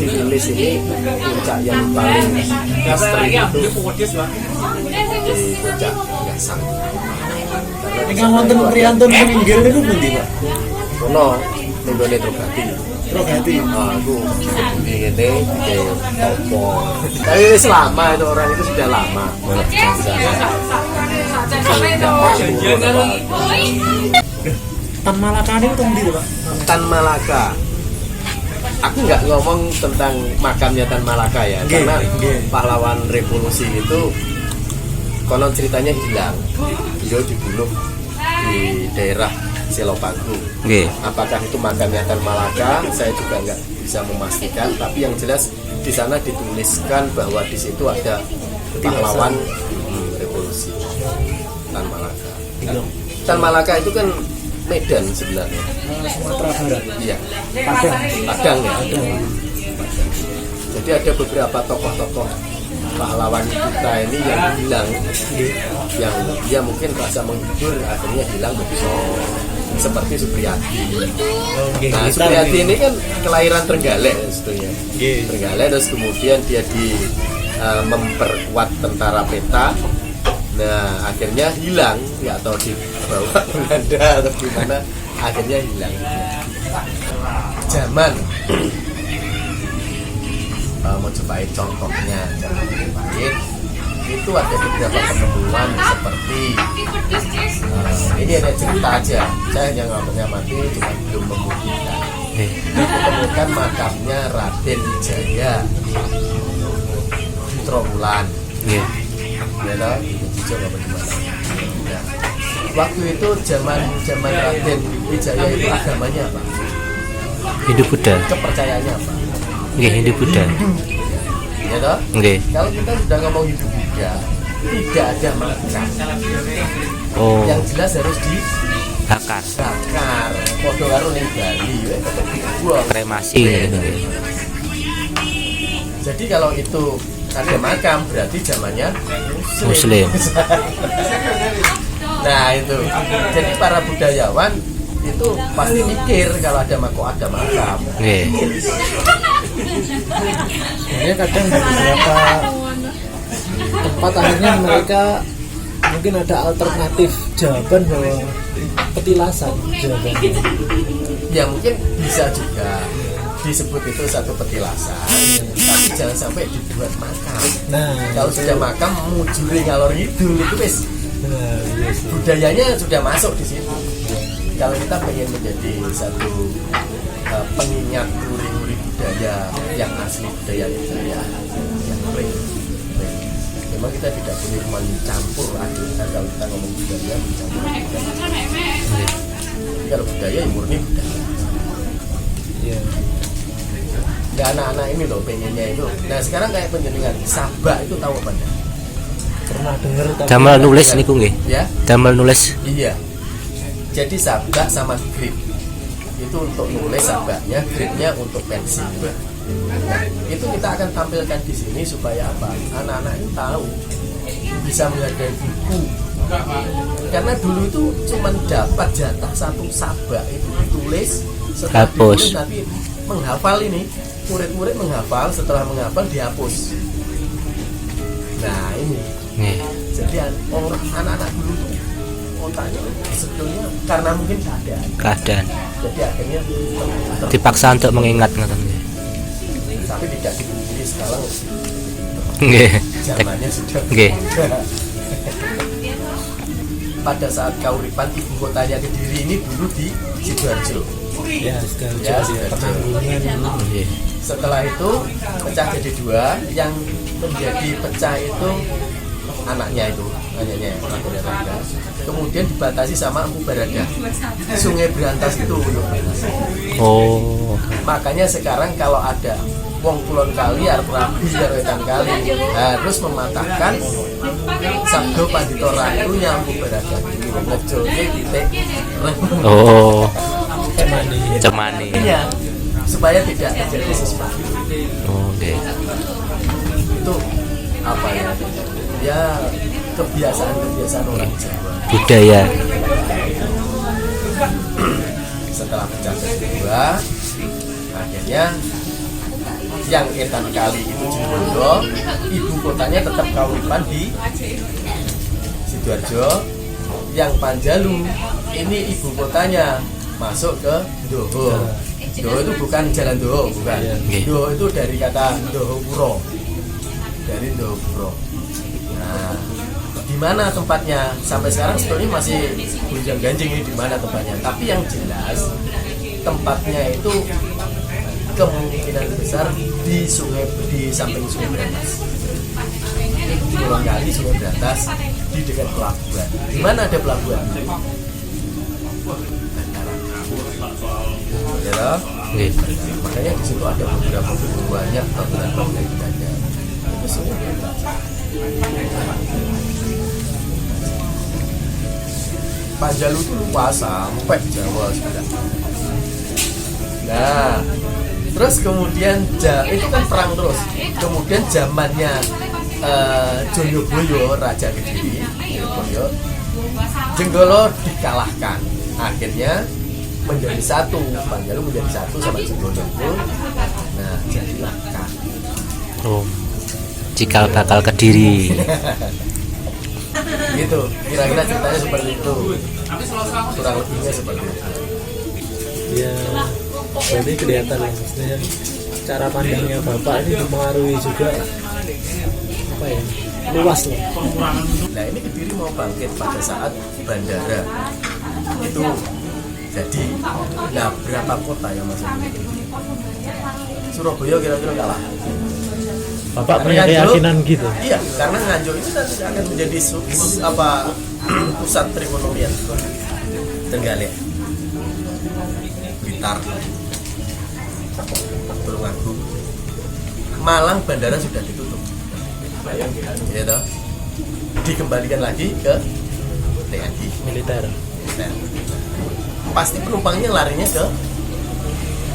ditulis ini puncak yang paling ekstrim itu di puncak Gangsang. Ingkang wonten priyantun pinggir niku pundi, Pak? Ono nenggone Trogati. Trogati. Aku ngene di topo. Tapi wis lama itu orang itu sudah lama. Tan Malaka niku teng ndi, Pak? Tan Malaka. Aku nggak ngomong tentang makamnya Tan Malaka ya, karena pahlawan revolusi itu konon ceritanya hilang. Beliau dibunuh di daerah Selopangku. Apakah itu makamnya Tan Malaka? Saya juga nggak bisa memastikan. Tapi yang jelas di sana dituliskan bahwa di situ ada pahlawan revolusi Tan Malaka. Tan Malaka itu kan Medan sebenarnya. Sumatera Barat. Iya. Padang Ya. Jadi ada beberapa tokoh-tokoh pahlawan kita ini yang hilang, yang dia mungkin rasa menghibur akhirnya hilang begitu. Seperti Supriyadi. Nah, Supriyadi ini kan kelahiran Trenggalek sebetulnya. Trenggalek, terus kemudian dia memperkuat tentara peta. Nah, akhirnya hilang, nggak tahu dibawa Belanda atau gimana, akhirnya hilang. Zaman Majapahit contohnya, zaman Majapahit itu ada beberapa penemuan seperti ini ada cerita aja, saya hanya ngamati cuma belum membuktikan. Ditemukan makamnya Raden Wijaya Trawulan. Ya lah, coba bagaimana? Nah, waktu itu zaman Raden Wijaya itu agamanya apa? Hindu Buddha. Kepercayaannya apa? Hindu Buddha. Ya toh? Kalau kita sudah ngomong Hindu Buddha, tidak ada makam. Yang jelas harus dibakar. Podo karo ning Bali, dibuang. Kremasi. Jadi kalau itu ada makam berarti zamannya Muslim. Nah itu, jadi para budayawan itu pasti mikir kalau ada makam. Ini kadang di beberapa tempat akhirnya mereka mungkin ada alternatif jawaban bahwa petilasan jawabannya. Ya mungkin bisa juga disebut itu satu petilasan, tapi jangan sampai dibuat makam. Nah, kalau sudah makam mujuri ngalor ngidul itu wis budayanya sudah masuk di situ. Kalau kita pengen menjadi satu pengingat uri-uri budaya yang asli, budaya yang real. Memang kita tidak boleh mencampur aduk. Kalau kita ngomong budaya, mencampur aduk. Kalau budaya ya murni budaya. Ya anak-anak ini loh pengennya itu. Nah sekarang kayak penjenengan Sabak itu tahu apa enggak? Pernah dengar. Damel nulis niku nggih. Ya. Damel nulis. Iya. Jadi Sabak sama grip itu untuk nulis, Sabaknya, gripnya untuk pensil. Nah, itu kita akan tampilkan di sini supaya apa? Anak-anak itu tahu bisa menghargai buku. Karena dulu itu cuma dapat jatah satu Sabak itu ditulis, setelah ditulis nanti menghafal ini. Murid-murid menghafal, setelah menghafal dihapus. Nah ini, jadi orang anak-anak dulu tuh otaknya sebetulnya karena mungkin keadaan. Jadi akhirnya dipaksa untuk mengingat ngoten. Tapi tidak dipungkiri sekarang. Zamannya sudah. Pada saat Kauripan ibu kotanya Kediri ini dulu di Sidoarjo. Setelah itu pecah jadi dua, yang menjadi pecah itu anaknya Rangga. Kemudian dibatasi sama Empu Barada. Sungai Berantas itu untuk batasi. Makanya sekarang kalau ada wong kulon kali arep rabi karo wetan kali harus mematahkan sabdo Pandhita Ratu Empu Barada. Ngejoke titik. Cemani. Iya. Supaya tidak terjadi sesuatu. Itu apa ya? Ya kebiasaan orang Jawa. Budaya. Setelah pecah kedua, akhirnya yang Etan Kali itu Jewondo, ibu kotanya tetap Kauripan di Sidoarjo. Yang Panjalu ini ibu kotanya masuk ke Doho. Doho itu bukan jalan Doho, bukan. Doho itu dari kata Doho Puro, dari Doho Puro. Nah, di mana tempatnya sampai sekarang sebetulnya masih gonjang ganjing ini di mana tempatnya. Tapi yang jelas tempatnya itu kemungkinan besar di sungai, di samping Sungai Berantas. Pulang kali Sungai Berantas di dekat pelabuhan. Di mana ada pelabuhan? Ya, Nggih. makanya di situ ada beberapa banyak bangunan-bangunan budaya. Itu Sungai Berantas. Panjalu itu luas sampai Jawa sudah. Nah, terus kemudian itu kan perang terus. Kemudian zamannya Joyoboyo, Raja Kediri, Joyoboyo, Jenggolo dikalahkan. Akhirnya menjadi satu, Panjalu menjadi satu sama Jenggolo itu. Nah, jadilah K. Oh. Cikal bakal Kediri. Gitu, kira-kira ceritanya seperti itu. Kurang lebihnya seperti itu. Ya, berarti kelihatan ya, maksudnya cara pandangnya bapak ini mempengaruhi juga apa ya, luas loh. Nah, ini Kediri mau bangkit pada saat bandara itu jadi. Nah, berapa kota yang masih begitu? Surabaya kira-kira kalah. Bapak Karena punya Nganjuk- keyakinan gitu. Iya, karena Nganjuk ini nanti akan menjadi pusat perekonomian Trenggalek, Blitar, Tulungagung, Malang bandara sudah ditutup, gitu. Dikembalikan lagi ke TNI Militer. militer. Pasti penumpangnya larinya ke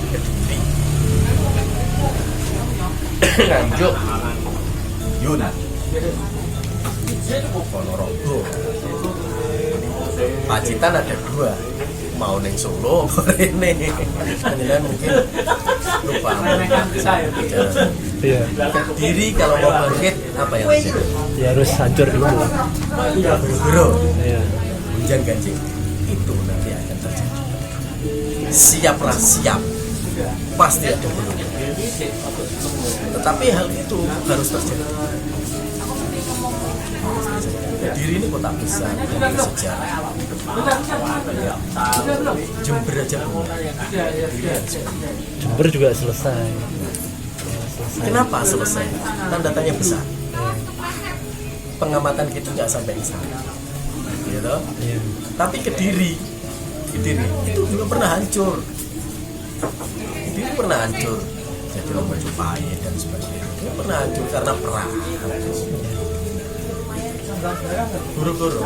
Kediri. Nganjuk, Yun, Ponorogo, Pacitan ada 2, mau neng Solo, ini kan mungkin lupa. Iya. Kediri kalau mau bangkit apa yang terjadi? Ya harus hancur dulu lah. Buru-buru, Iya. hujan ganjing, itu nanti akan terjadi. Siaplah, siap, pasti ada buru. Tetapi hal itu harus terjadi. Kediri ini kota besar, kota sejarah. Ya. Jember aja punya. Kediri harus punya. Jember juga selesai. Kenapa selesai? Tanda tanya besar. Pengamatan kita nggak sampai ke sana, gitu. Iya. Tapi Kediri itu juga pernah hancur. Kediri pernah hancur. Jadi Majapahit dan sebagainya. Itu pernah hancur karena perang. Guru-guru,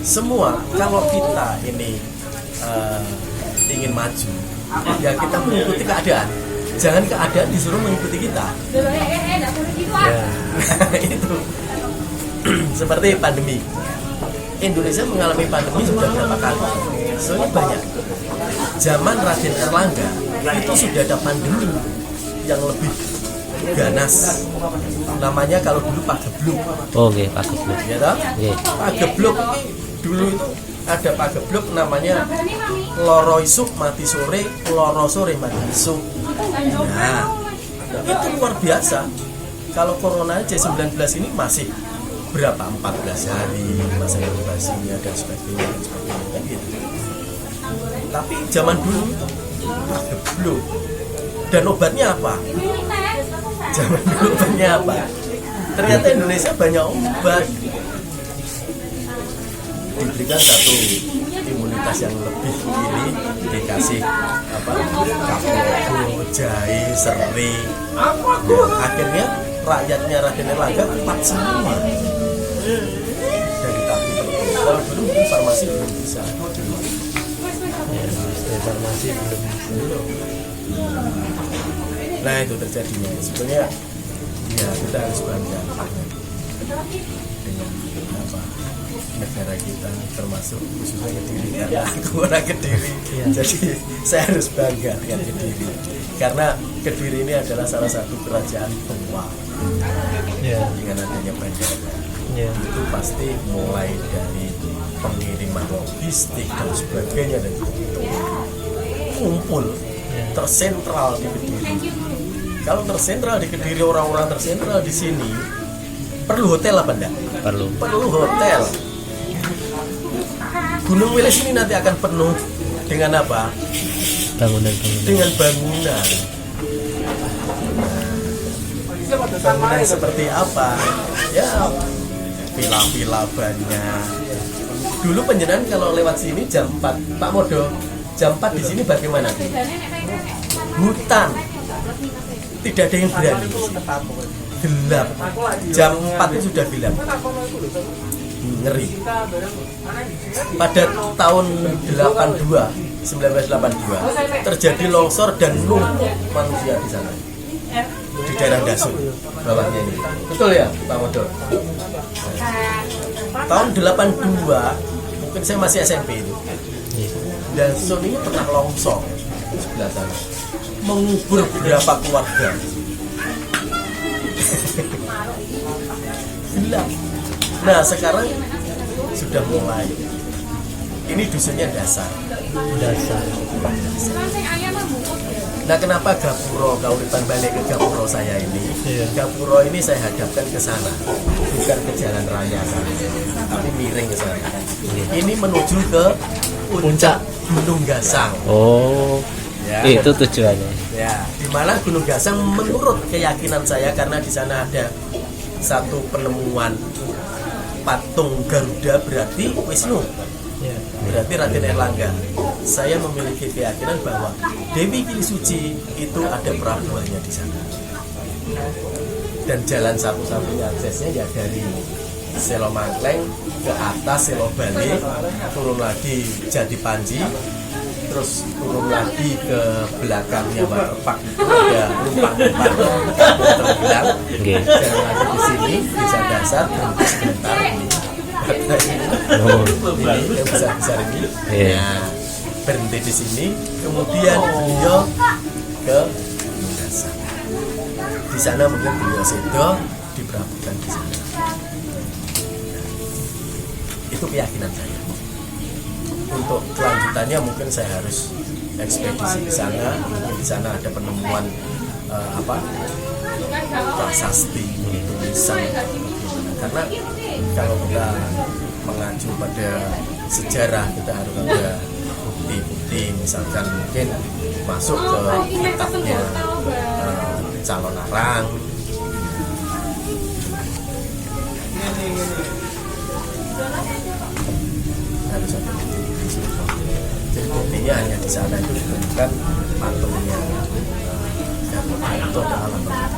semua kalau kita ini ingin maju, ya kita mengikuti keadaan. Jangan keadaan disuruh mengikuti kita. Ya. Itu seperti pandemi. Indonesia mengalami pandemi sudah berapa kali? Soalnya banyak. Zaman Raden Erlangga itu sudah ada pandemi yang lebih ganas. Namanya kalau dulu Pagebluk. Oh, nggih, Pak Geblok. Ya toh? Nggih. Pagebluk dulu itu ada Pageblok namanya loro isuk mati sore, loro sore mati isuk. Nah, itu luar biasa. Kalau corona C19 ini masih berapa? 14 hari masa inkubasinya dan sebagainya kan gitu. Tapi zaman dulu itu Pagebluk. Dan obatnya apa? Zaman dulu obatnya apa? Ternyata Indonesia banyak obat. Diberikan satu imunitas yang lebih ini, dikasih apa? Kaplogo, jahe, serai. Nah, akhirnya rakyatnya Raden Erlangga kuat semua. Dari tapi kalau dulu mungkin farmasi belum bisa. Ya, farmasi belum. Nah itu terjadinya. Sebenarnya ya kita harus bangga dengan apa negara kita, termasuk khususnya Kediri karena aku orang Kediri. Jadi saya harus bangga dengan Kediri. Karena Kediri ini adalah salah satu kerajaan tua. Ya. Dengan adanya bandara Ya. itu pasti mulai dari pengiriman logistik dan sebagainya dan itu kumpul tersentral di Kediri. Kalau tersentral di Kediri, orang-orang tersentral di sini perlu hotel apa enggak? Perlu hotel. Gunung Wilis ini nanti akan penuh dengan apa? Bangunan. Dengan bangunan. Bangunan seperti apa? Ya, villa-villa banyak. Dulu penjenengan kalau lewat sini jam 4, Pak Modo, jam 4 di sini bagaimana? Hutan. Tidak ada yang berani. Gelap. Jam 4 itu sudah gelap. Ngeri. Pada tahun 1982 terjadi longsor dan numpuk manusia di sana. Di daerah Dasuk bawahnya ini. Betul ya, Pak Modo? Tahun 82 mungkin saya masih SMP itu. Dasuk ini pernah longsor di sebelah sana. Mengubur berapa keluarga. Gelap. Nah sekarang sudah mulai. Ini dusunnya dasar. Nah kenapa Gapuro, kauripan balik ke Gapuro saya ini? Gapuro ini saya hadapkan ke sana, bukan ke jalan raya sana, tapi miring ke sana. Ini menuju ke puncak Gunung Gasang. Oh, Ya. itu tujuannya. Ya, di mana Gunung Gasang menurut keyakinan saya karena di sana ada satu penemuan patung Garuda berarti Wisnu. Berarti Raden Erlangga. Saya memiliki keyakinan bahwa Dewi Kili Suci itu ada perabuannya di sana. Dan jalan satu-satunya aksesnya ya dari Selo Mangkleng ke atas Selo Bali, turun lagi Jati Panji, terus turun lagi ke belakangnya Waterpark itu ada lumpang-lumpang terbilang. Jalan lagi ke sini desa dasar berhenti sebentar ini. Ini yang besar-besar ini. Nah, berhenti di sini, kemudian beliau ke Gunung Gasang. Di sana mungkin beliau sedo diperhatikan di sana. Itu keyakinan saya. Untuk kelanjutannya mungkin saya harus ekspedisi ke sana. Di sana ada penemuan prasasti, tulisan. Karena kalau kita mengacu pada sejarah kita harus ada bukti-bukti, misalkan mungkin masuk ke kitabnya Calon Arang. Harus ada bukti. Jadi buktinya hanya di sana itu bukan patungnya. Itu adalah alamat.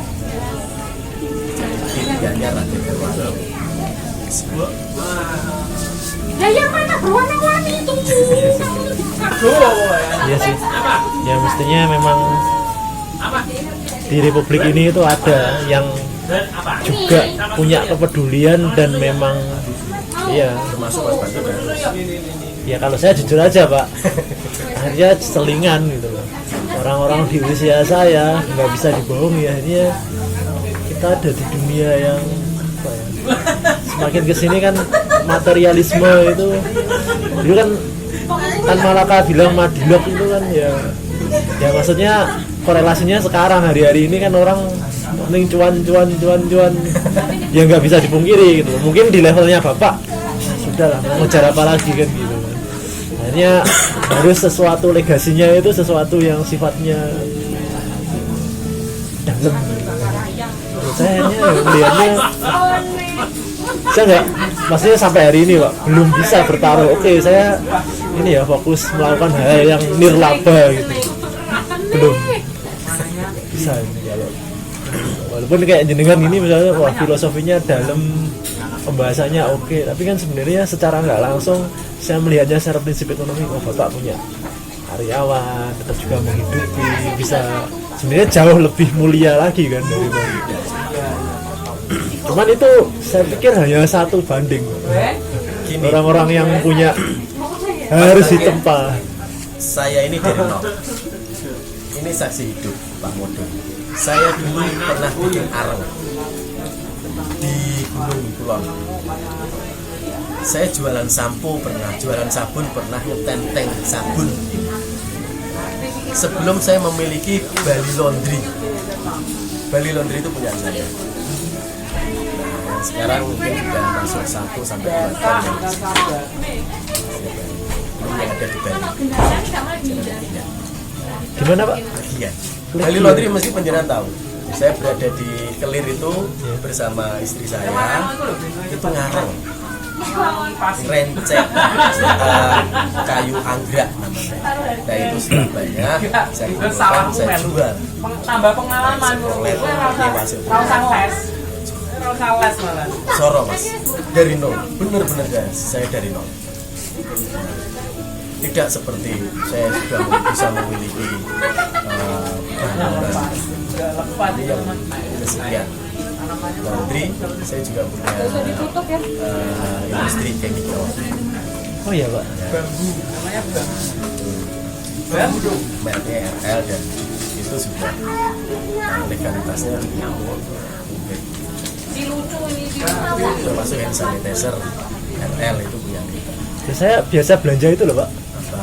Jadi pilihannya Raden Erlangga. Ya yang mana berwarna-warni itu? Iya sih. Ya mestinya memang di Republik ini itu ada yang juga punya kepedulian dan memang ya Termasuk Mas Bantu kan? ya kalau saya jujur aja Pak, akhirnya selingan gitu loh. Orang-orang di usia saya nggak bisa dibohongi, akhirnya kita ada di dunia yang apa ya, semakin kesini kan materialisme itu dulu kan Malaka bilang madilog itu kan ya maksudnya korelasinya sekarang hari-hari ini kan orang penting cuan ya nggak bisa dipungkiri gitu. Mungkin di levelnya Bapak sudahlah mau ngejar apa lagi kan gitu kan. Akhirnya harus sesuatu legasinya itu sesuatu yang sifatnya dalam. Menurut saya akhirnya melihatnya saya nggak, maksudnya sampai hari ini Pak belum bisa bertaruh. Oke, saya ini ya fokus melakukan hal yang nirlaba gitu. Belum bisa ini kalau walaupun kayak jenengan ini misalnya wah filosofinya dalam, pembahasannya oke, tapi kan sebenarnya secara nggak langsung saya melihatnya secara prinsip ekonomi, oh Bapak punya karyawan, tetap juga menghidupi, bisa sebenarnya jauh lebih mulia lagi kan daripada. Cuman itu saya pikir hanya satu banding. Orang-orang yang punya harus ditempa. Saya ini dari nol. Ini saksi hidup. Pak Modo. Saya dulu pernah bikin areng di Gunung Kulon. Saya jualan sampo pernah, jualan sabun pernah, ngetenteng sabun. Sebelum saya memiliki Bali Laundry. Bali Laundry itu punya saya. Nah, sekarang mungkin sudah masuk 1 sampai 2 ton yang belum yang ada di Bali. Gimana Pak? Iya. Bali Laundry mesti penjenengan tahu. Saya berada di Kelir itu bersama istri saya. Itu ngareng, rencek, kayu anggrek namanya. Nah itu setelah banyak saya kumpulkan, saya jual. Tambah pengalaman. Soro mas, dari nol, bener-bener guys, saya dari nol. Tidak seperti saya sudah bisa memiliki bangunan yang kesekian. Laundry, saya juga punya industri chemical. Oh iya Pak. Bambu, mereknya RL dan itu sudah legalitasnya termasuk hand sanitizer RL itu punya kita. Ya, saya biasa belanja itu loh Pak.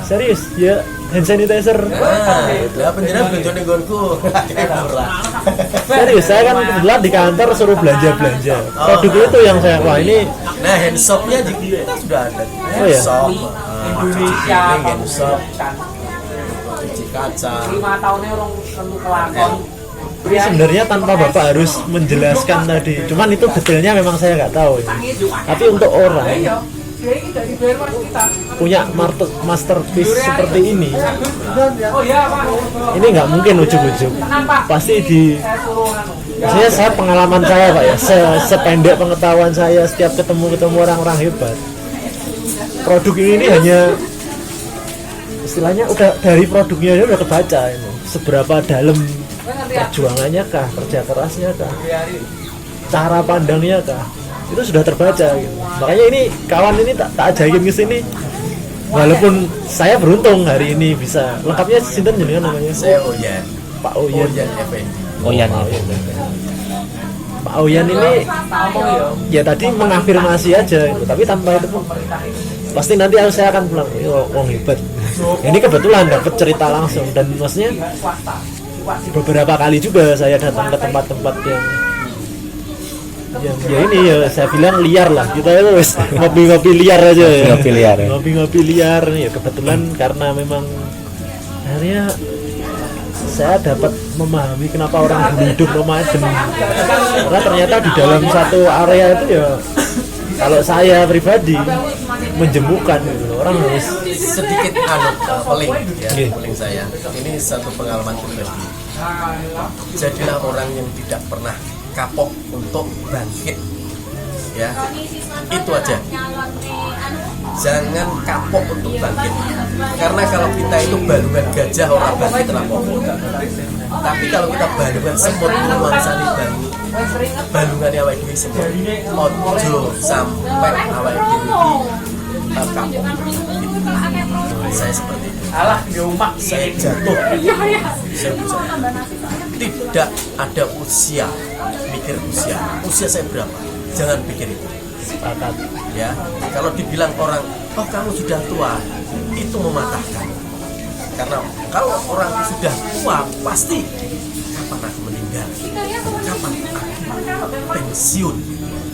Serius, ya hand sanitizer. Lah penjenengan belanjane nggonku. Murah. Serius, saya kan kebetulan di kantor suruh belanja-belanja. Produk itu yang saya, wah ini. Nah, hand soapnya kita sudah ada. Oh ya? Soap, Indonesia, hand soap, cuci kaca. 5 tahunnya orang tentu kelakon. Ini sebenarnya tanpa Bapak harus menjelaskan tadi. Cuman itu detailnya memang saya nggak tahu. Tapi untuk orang punya masterpiece seperti ini, ini nggak mungkin ujuk-ujuk. Pasti di saya pengalaman saya Pak ya, sependek pengetahuan saya setiap ketemu orang-orang hebat. Produk ini hanya istilahnya udah dari produknya aja udah kebaca ini. Seberapa dalam perjuangannya kah, kerja kerasnya kah, cara pandangnya kah, itu sudah terbaca gitu. Makanya ini kawan ini tak ajakin ke sini. Walaupun saya beruntung hari ini bisa. Lengkapnya sinten jenengan namanya? Saya Oyan. Pak Oyan. Oyan Effendi. Oyan. Pak Oyan ini ya tadi mengafirmasi aja gitu. Tapi tanpa itu pun pasti nanti saya akan pulang. Oh hebat. Ini kebetulan dapat cerita langsung dan maksudnya beberapa kali juga saya datang ke tempat-tempat yang ya ini ya saya bilang liar lah, kita itu ngopi-ngopi liar aja ya. Ngopi-ngopi liar ya, kebetulan karena memang akhirnya saya dapat memahami kenapa orang dulu hidup nomaden, karena ternyata di dalam satu area itu ya kalau saya pribadi menjemukan gitu. Orang harus sedikit peling ya, peling saya. Ini satu pengalaman pribadi. Jadilah orang yang tidak pernah kapok untuk bangkit, ya itu aja. Jangan kapok untuk bangkit, karena kalau kita itu balungan gajah orang bangkit terlampau. Tapi kalau kita balungan semut nuansani balungannya awake dhewe semut, ojo sampai awake dhewe kapok. Saya seperti itu. Saya jatuh. Tidak ada usia, mikir usia saya berapa, jangan pikir itu. sepakat Ya, kalau dibilang orang, oh kamu sudah tua, itu mematahkan. Karena kalau orang sudah tua, pasti kapan aku meninggal, kapan aku pensiun.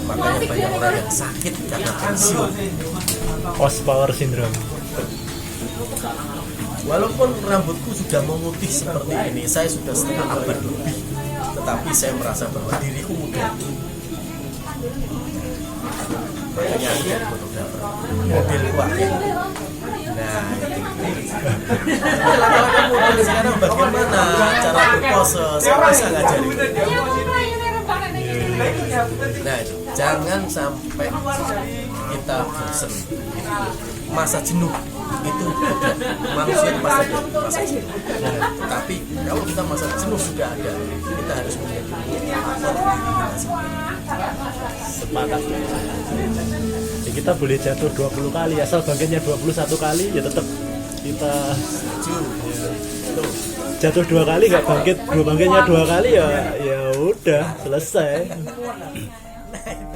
Makanya banyak orang yang sakit karena pensiun. post-power syndrome. Walaupun rambutku sudah memutih seperti ini, saya sudah setengah abad lebih, tetapi saya merasa bahwa diriku muda. Makanya ada modelku akhir. Nah, itu. Sekarang bagaimana cara berpose? Saya bisa ngajarin. Nah, itu. Jangan sampai kita bosan. Masa jenuh itu ada, manusia itu pasti ada masa jenuh. Tapi kalau kita masa jenuh sudah ada, kita harus menjadi Sepakat. Ya, kita boleh jatuh 20 kali asal bangkitnya 21 kali ya tetap kita setuju. ya. jatuh 2 kali nggak bangkit, bangkitnya 2 kali ya udah selesai. Nah,